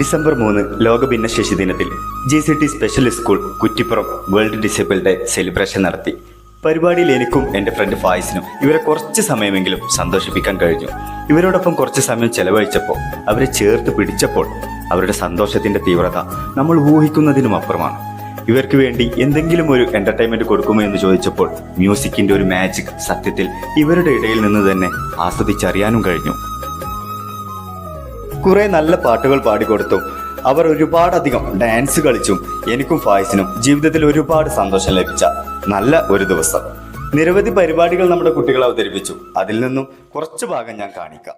December 3 ലോക ഭിന്നശേഷി ദിനത്തിൽ GCT special school Kuttippuram world disable day celebration നടത്തി. പരിപാടിയിൽ എനിക്കും എൻ്റെ ഫ്രണ്ട് ഫായിസിനും ഇവരെ കുറച്ച് സമയമെങ്കിലും സന്തോഷിപ്പിക്കാൻ കഴിഞ്ഞു. ഇവരോടൊപ്പം കുറച്ച് സമയം ചെലവഴിച്ചപ്പോൾ, അവരെ ചേർത്ത് പിടിച്ചപ്പോൾ അവരുടെ സന്തോഷത്തിൻ്റെ തീവ്രത നമ്മൾ ഊഹിക്കുന്നതിനും അപ്പുറമാണ്. ഇവർക്ക് വേണ്ടി എന്തെങ്കിലും ഒരു എൻ്റർടൈൻമെൻറ്റ് കൊടുക്കുമോ എന്ന് ചോദിച്ചപ്പോൾ മ്യൂസിക്കിൻ്റെ ഒരു മാജിക് സത്യത്തിൽ ഇവരുടെ ഇടയിൽ നിന്ന് തന്നെ ആസ്വദിച്ചറിയാനും കഴിഞ്ഞു. കുറെ നല്ല പാട്ടുകൾ പാടിക്കൊടുത്തും അവർ ഒരുപാടധികം ഡാൻസ് കളിച്ചും എനിക്കും ഫായിസിനും ജീവിതത്തിൽ ഒരുപാട് സന്തോഷം ലഭിച്ച നല്ല ഒരു ദിവസം. നിരവധി പരിപാടികൾ നമ്മുടെ കുട്ടികൾ അവതരിപ്പിച്ചു. അതിൽ നിന്നും കുറച്ച് ഭാഗം ഞാൻ കാണിക്കാം.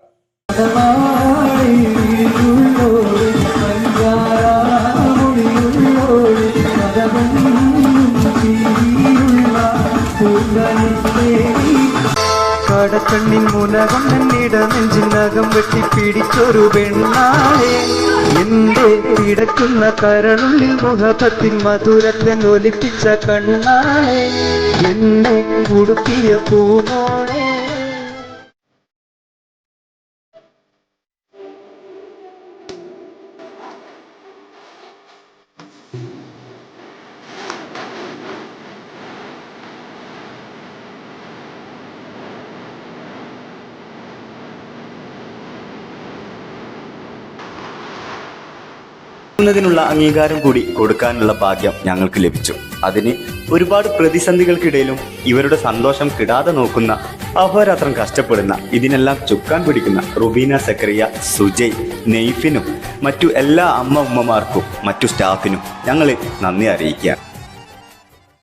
കടക്കണ്ണിൻ മുനകം എന്നിട നെഞ്ചിനകം വെട്ടി പിടിച്ചൊരു പെണ്ണാളെ, എന്റെ കിടക്കുന്ന കരളുള്ളിൽ മുഖത്തിൽ മധുരത്തെ ഒലിപ്പിച്ച കണ്ണാളെ, എന്നെ ഉടുക്കിയ പൂമോളെ. ുള്ള അംഗീകാരം കൂടി കൊടുക്കാനുള്ള ഭാഗ്യം ഞങ്ങൾക്ക് ലഭിച്ചു. അതിന് ഒരുപാട് പ്രതിസന്ധികൾക്കിടയിലും ഇവരുടെ സന്തോഷം കിടാതെ നോക്കുന്ന, അഹോരാത്രം കഷ്ടപ്പെടുന്ന, ഇതിനെല്ലാം ചുക്കാൻ പിടിക്കുന്ന റുബീന സക്കറിയ, സുജയ്, നെയ്ഫിനും മറ്റു എല്ലാ ഉമ്മമാർക്കും മറ്റു സ്റ്റാഫിനും ഞങ്ങൾ നന്ദി അറിയിക്കുകയാണ്.